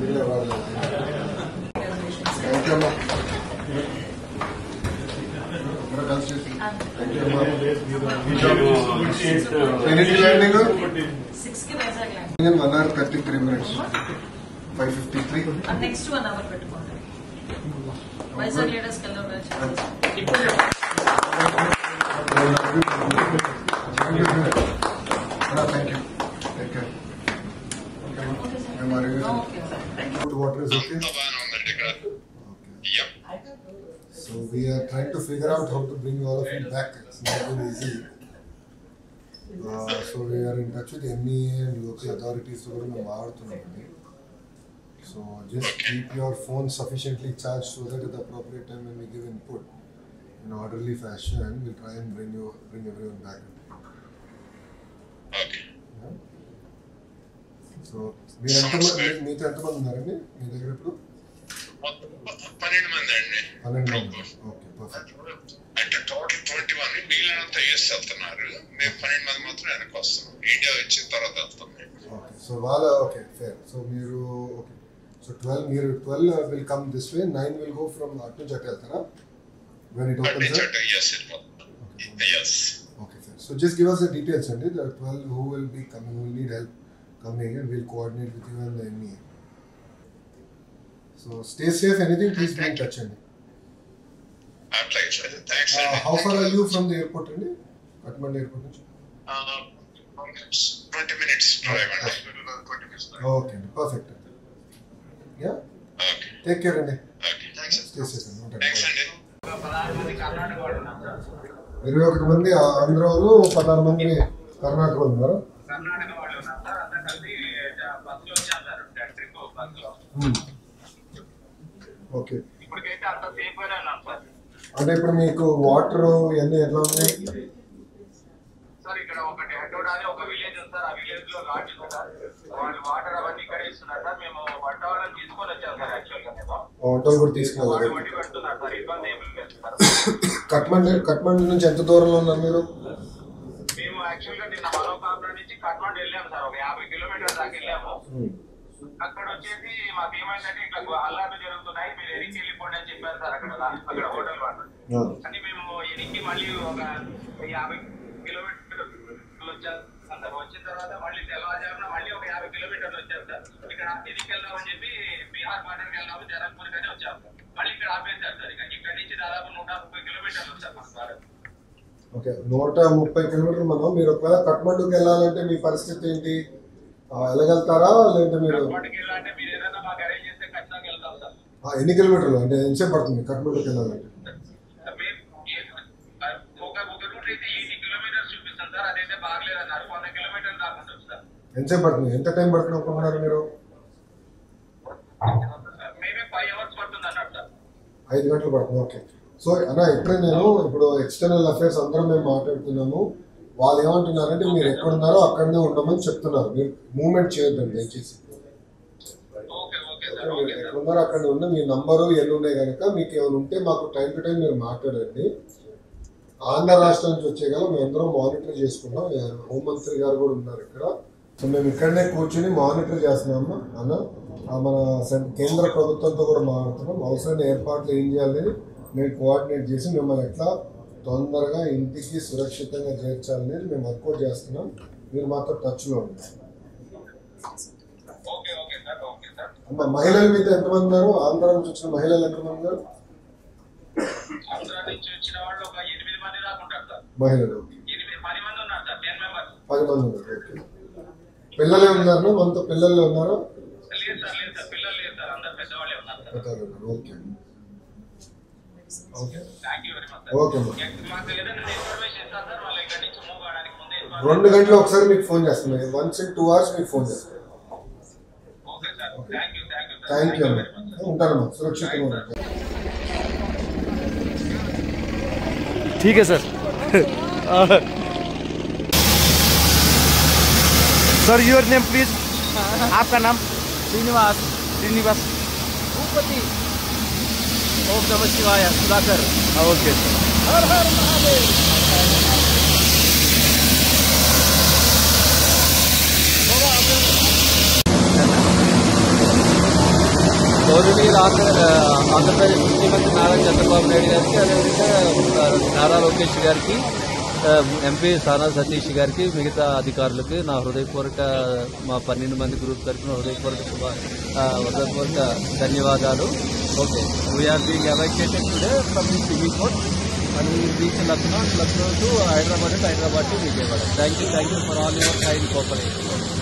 landing 1 hour 33 minutes 5:53 next 1 hour పెట్టుకోండి Vizag leaders కల్లా thank you take care water is okay Yep. so we are trying to figure out how to bring all of you back. It's not very easy. So we are in touch with MEA and local authorities so just keep your phone sufficiently charged so that at the appropriate time when we give input in orderly fashion we'll try and bring everyone back. Okay. Yeah? So meeto entamandi unnaranడి మీ దగ్గర ఇప్పుడు 12 మంది అండి. 12 మంది. Okay perfect. అంటే total 21 మిగిలినంత US వెళ్తున్నారు. మేము 12 మంది మాత్రం వెనక్కి వస్తున్నాం. ఇండియా వచ్చిన తర్వాత వెళ్తాం. ఓకే సో వాళ్ళ ఓకే ఫేర్ సో మీరు okay so 12 will come this way 9 will go from అటు నుంచి అటు వెళ్తారా when it opens yes it will. Yes. Okay fair so just give us the details and the 12 who will be coming who will need help coming and we'll coordinate with you and the MEA. So stay safe. Anything, please be in touch. I'm like, thanks. How far are you from the airport? Kathmandu airport. 20 minutes drive. 20 minutes. Okay, perfect. Yeah. Okay. Take care, Andy. Okay. Thanks. Stay safe. Thanks, Andy. 21 మంది ఆంధ్ర వాళ్ళు 16 మంది కర్ణాటక వాళ్ళు ఉన్నారు. Okay అంటే ఇప్పుడు మీకు water ఇవన్నీ ఎట్లా ఉన్నాయి సార్? ఇక్కడ ఒకటి హెడ్రోడ్ అని ఒక విలేజ్ ఉంది సార్. ఆ విలేజ్ లో లాడ్జ్ ఉంది సార్. వాళ్ళు వాటర్ అవన్నీ ఇక్కడ ఇస్తున్నారు సార్. మేము వంట వాళ్ళని తీసుకొని వచ్చాం సార్. యాక్చువల్ గా వంటలు కూడా తీసుకెళ్ళారు. వండి పెడుతున్నారు సార్. ఇబ్బంది ఏమి లేదు సార్. కట్మండు నుంచి ఎంత దూరంలో ఉన్నారు మీరు? మేము యాక్చువల్ గా నిన్న మలోకాపురం నుంచి కట్మండు వెళ్ళాము సార్. ఒక 50 కిలోమీటర్ల దాకా వెళ్ళాము. అక్కడ వచ్చేసి మాకు ఏమైందంటే ఇట్లా అల్లాట్లు జరుగుతున్నాయి, మీరు ఎనికి వెళ్ళిపోండి అని చెప్పారు సార్. అక్కడ హోటల్ వాళ్ళు అని మేము ఎనికి మళ్ళీ ఒక 50 కిలోమీటర్లు వచ్చారు సార్. వచ్చిన తర్వాత మళ్ళీ తెల్లవారుజామున మళ్ళీ ఒక 50 కిలోమీటర్లు వచ్చారు సార్. ఇక్కడ ఎనికి వెళ్దామని చెప్పి బీహార్ బార్డర్కి వెళ్దాము జనక్పూర్ కానీ వచ్చాము. మళ్ళీ ఇక్కడ ఆపేశారు సార్. ఇక్కడ నుంచి దాదాపు 130 కిలోమీటర్లు వచ్చారు మన సార్. ఓకే 130 కిలోమీటర్లు మనం మీరు ఒకవేళ కట్మండుకి వెళ్ళాలంటే మీ పరిస్థితి ఏంటి? వెళ్ళగలుగుతారా లేదంటే మీరు ఎన్ని కిలోమీటర్లు అంటే ఎంతసేపు పడుతుంది కట్మండుకి వెళ్ళాలంటే? ఎంతసేపు పడుతుంది? ఎంత టైం పడుతుంది అనుకుంటున్నారు మీరు? 5 గంటలు పడుతుంది. ఓకే సో అన్న ఇప్పుడే నేను ఇప్పుడు ఎక్స్టర్నల్ అఫైర్స్ అందరం మేము మాట్లాడుతున్నాము. వాళ్ళు ఏమంటున్నారంటే మీరు ఎక్కడున్నారో అక్కడనే ఉండమని చెప్తున్నారు. మీరు మూవ్మెంట్ చేయొద్దండి దయచేసి. ఎక్కడున్నారో అక్కడ ఉన్న మీ నంబరు ఎన్ని ఉన్నాయి కనుక మీకు ఏమైనా ఉంటే మాకు టైం టు టైం మీరు మాట్లాడండి. ఆంధ్ర రాష్ట్రం నుంచి వచ్చే కదా మేము అందరం మానిటర్ చేసుకున్నాం. హోంమంత్రి గారు కూడా ఉన్నారు ఇక్కడ. సో మేము ఇక్కడనే కూర్చొని మానిటర్ చేస్తున్నాము అన్న. మన కేంద్ర ప్రభుత్వంతో కూడా మాట్లాడుతున్నాం. అవసరమైన ఏర్పాట్లు ఏం చేయాలని మేము కోఆర్డినేట్ చేసి మిమ్మల్ని ఎట్లా తొందరగా ఇంటికి సురక్షితంగా చేర్చాలనేది మేము వర్కౌట్ చేస్తున్నాం. మీరు మాత్రం టచ్లో ఉంటారు. అమ్మ మహిళలు మీతో ఎంతమంది ఉన్నారు? ఆంధ్ర నుంచి వచ్చిన మహిళలు ఎంతమంది ఉన్నారు? మహిళలు 10 మంది ఉన్నారు. ఓకే పిల్లలే ఉన్నారు? మనతో పిల్లలే ఉన్నారా? ఓకే ఓకే ఓకే 2 గంటలు ఒకసారి మీకు ఫోన్ చేస్తున్నాను. 1 to 2 hours మీకు ఫోన్ చేస్తాను. థ్యాంక్ యూ అమ్మ. ఉంటానమ్మా సురక్షితంగా ఉంటాను. ठीक है sir. Sir your name please. आपका नाम? श्रीनिवास. श्रीनिवास भूपति. ओम नमः शिवाय. सुधाकर. ओके. हर हर महादेव. ఇయర్ ఆంధ్రప్రదేశ్ ముఖ్యమంత్రి నారా చంద్రబాబు నాయుడు గారికి, అదేవిధంగా నారా లోకేష్ గారికి, ఎంపీ సానా సతీష్ గారికి, మిగతా అధికారులకి నా హృదయపూర్వక మా 12 మంది గ్రూప్ తరఫున హృదయపూర్వక ధన్యవాదాలు. Okay, we are being evacuated today from the swimming court and we will reach Lucknow to Hyderabad and Hyderabad to Vijayawada. Thank you for all your kind cooperation.